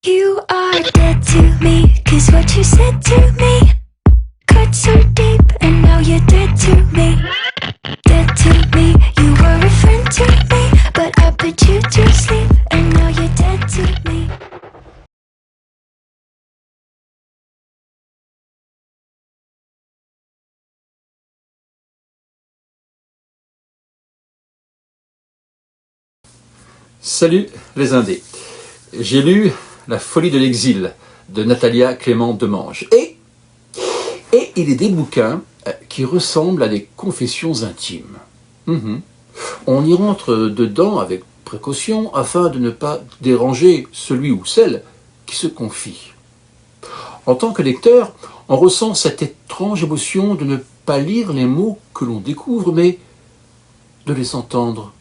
You are dead to me, 'cause what you said to me cut so deep, and now you're dead to me. Dead to me, you were a friend to me, but I put you to sleep, and now you're dead to me. Salut les Indés. J'ai lu La folie de l'exil de Natalia Clément Demange. Et il est des bouquins qui ressemblent à des confessions intimes. On y rentre dedans avec précaution afin de ne pas déranger celui ou celle qui se confie. En tant que lecteur, on ressent cette étrange émotion de ne pas lire les mots que l'on découvre, mais de les entendre.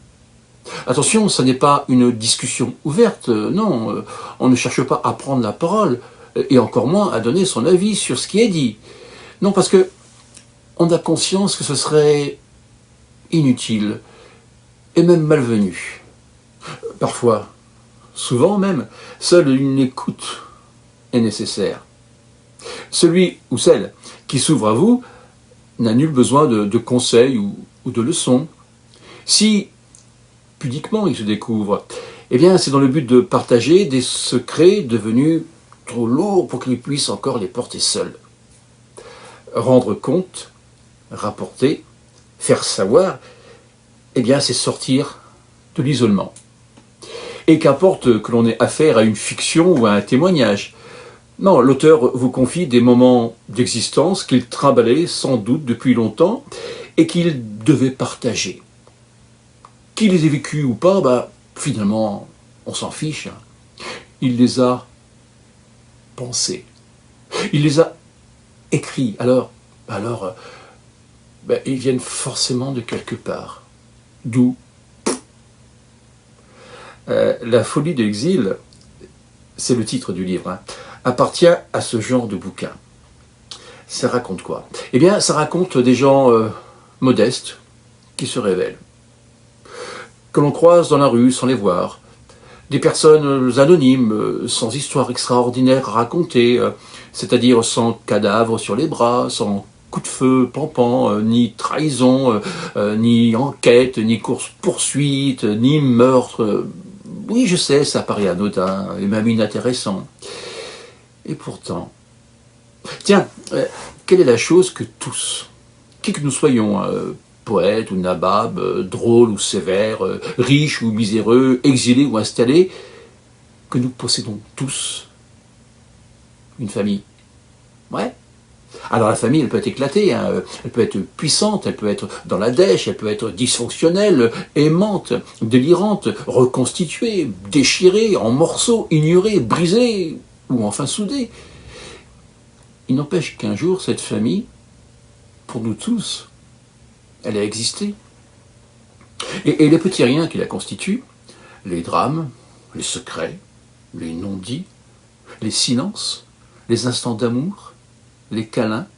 Attention, ce n'est pas une discussion ouverte, non, on ne cherche pas à prendre la parole, et encore moins à donner son avis sur ce qui est dit. Non, parce que on a conscience que ce serait inutile, et même malvenu. Parfois, souvent même, seule une écoute est nécessaire. Celui ou celle qui s'ouvre à vous n'a nul besoin de conseils ou de leçons. Si pudiquement il se découvre, eh bien c'est dans le but de partager des secrets devenus trop lourds pour qu'il puisse encore les porter seul. Rendre compte, rapporter, faire savoir, eh bien c'est sortir de l'isolement. Et qu'importe que l'on ait affaire à une fiction ou à un témoignage, non, l'auteur vous confie des moments d'existence qu'il trimballait sans doute depuis longtemps et qu'il devait partager. Qu'il les ait vécus ou pas, finalement, on s'en fiche. Il les a pensés. Il les a écrits. Alors ils viennent forcément de quelque part. D'où La folie de l'exil, c'est le titre du livre, appartient à ce genre de bouquin. Ça raconte quoi? Eh bien, ça raconte des gens modestes qui se révèlent, que l'on croise dans la rue sans les voir, des personnes anonymes, sans histoire extraordinaire à raconter, c'est-à-dire sans cadavre sur les bras, sans coup de feu pampant, ni trahison, ni enquête, ni course-poursuite, ni meurtre. Oui, je sais, ça paraît anodin et même inintéressant. Et pourtant, tiens, quelle est la chose que tous, qui que nous soyons, poète ou nabab, drôle ou sévère, riche ou miséreux, exilé ou installé, que nous possédons tous une famille. Ouais. Alors la famille, elle peut être éclatée, elle peut être puissante, elle peut être dans la dèche, elle peut être dysfonctionnelle, aimante, délirante, reconstituée, déchirée, en morceaux, ignorée, brisée, ou enfin soudée. Il n'empêche qu'un jour, cette famille, pour nous tous, elle a existé. Et les petits riens qui la constituent, les drames, les secrets, les non-dits, les silences, les instants d'amour, les câlins,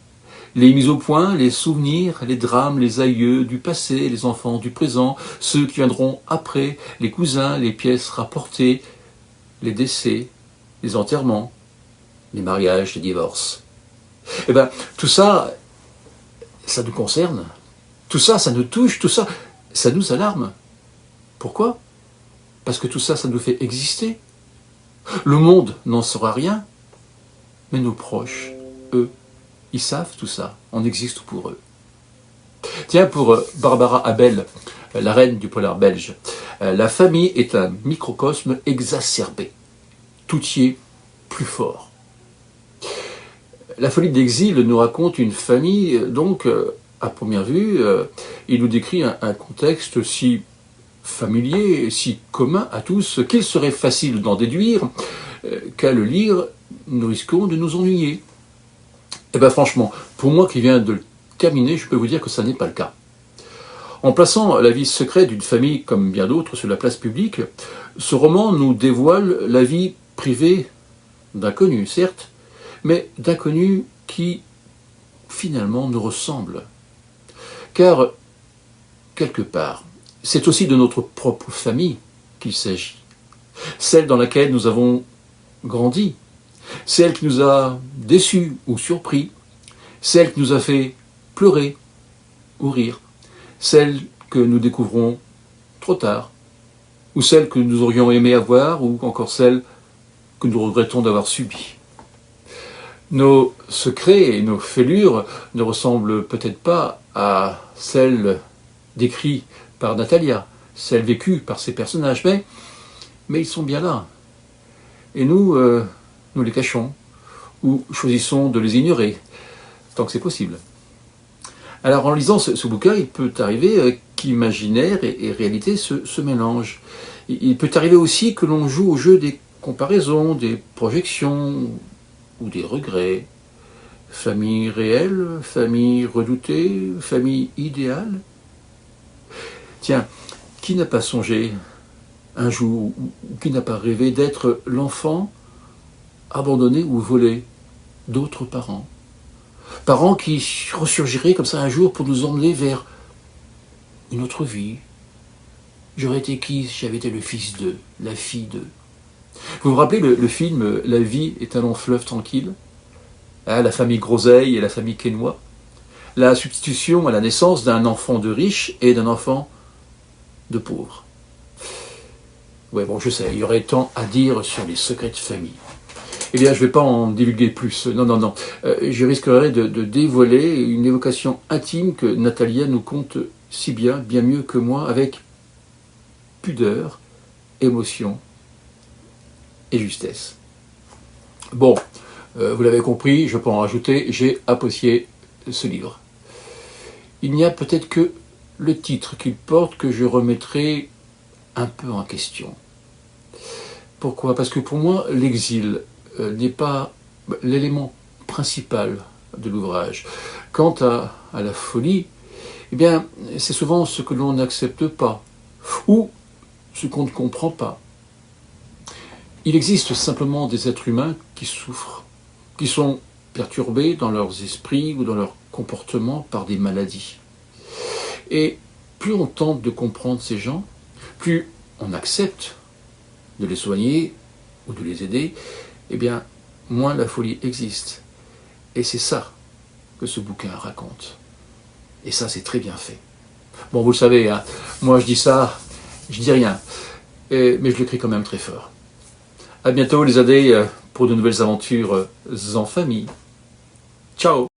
les mises au point, les souvenirs, les drames, les aïeux du passé, les enfants du présent, ceux qui viendront après, les cousins, les pièces rapportées, les décès, les enterrements, les mariages, les divorces. Eh bien, tout ça, ça nous concerne. Tout ça, ça nous touche, tout ça, ça nous alarme. Pourquoi? Parce que tout ça, ça nous fait exister. Le monde n'en saura rien, mais nos proches, eux, ils savent tout ça. On existe pour eux. Tiens, pour Barbara Abel, la reine du polar belge, la famille est un microcosme exacerbé. Tout y est plus fort. La folie de l'exil nous raconte une famille, donc, à première vue, il nous décrit un contexte si familier, si commun à tous, qu'il serait facile d'en déduire qu'à le lire, nous risquons de nous ennuyer. Eh bien franchement, pour moi qui viens de le terminer, je peux vous dire que ça n'est pas le cas. En plaçant la vie secrète d'une famille comme bien d'autres sur la place publique, ce roman nous dévoile la vie privée d'inconnus, certes, mais d'inconnus qui, finalement, nous ressemblent. Car, quelque part, c'est aussi de notre propre famille qu'il s'agit. Celle dans laquelle nous avons grandi, celle qui nous a déçus ou surpris, celle qui nous a fait pleurer ou rire, celle que nous découvrons trop tard, ou celle que nous aurions aimé avoir, ou encore celle que nous regrettons d'avoir subie. Nos secrets et nos fêlures ne ressemblent peut-être pas à celles décrites par Natalia, celles vécues par ces personnages, mais ils sont bien là. Et nous, nous les cachons, ou choisissons de les ignorer, tant que c'est possible. Alors en lisant ce bouquin, il peut arriver qu'imaginaire et réalité se mélangent. Il peut arriver aussi que l'on joue au jeu des comparaisons, des projections ou des regrets. Famille réelle, famille redoutée, famille idéale. Tiens, qui n'a pas songé un jour, ou qui n'a pas rêvé d'être l'enfant abandonné ou volé d'autres parents? Parents qui ressurgiraient comme ça un jour pour nous emmener vers une autre vie. J'aurais été qui si j'avais été le fils d'eux, la fille d'eux? Vous vous rappelez le film « La vie est un long fleuve tranquille » la famille Groseille et la famille Quesnoy. La substitution à la naissance d'un enfant de riche et d'un enfant de pauvre. Ouais, bon, je sais, il y aurait tant à dire sur les secrets de famille. Eh bien, je ne vais pas en divulguer plus. Non. Je risquerais de dévoiler une évocation intime que Natalia nous conte si bien mieux que moi, avec pudeur, émotion et justesse. Bon, vous l'avez compris, je peux en rajouter, j'ai apprécié ce livre. Il n'y a peut-être que le titre qu'il porte que je remettrai un peu en question. Pourquoi? Parce que pour moi, l'exil n'est pas l'élément principal de l'ouvrage. Quant à la folie, eh bien, c'est souvent ce que l'on n'accepte pas, ou ce qu'on ne comprend pas. Il existe simplement des êtres humains qui souffrent, qui sont perturbés dans leurs esprits ou dans leur comportement par des maladies. Et plus on tente de comprendre ces gens, plus on accepte de les soigner ou de les aider, eh bien, moins la folie existe. Et c'est ça que ce bouquin raconte. Et ça, c'est très bien fait. Bon, vous le savez, hein, moi je dis ça, je dis rien, mais je le crie quand même très fort. À bientôt les AD pour de nouvelles aventures en famille. Ciao!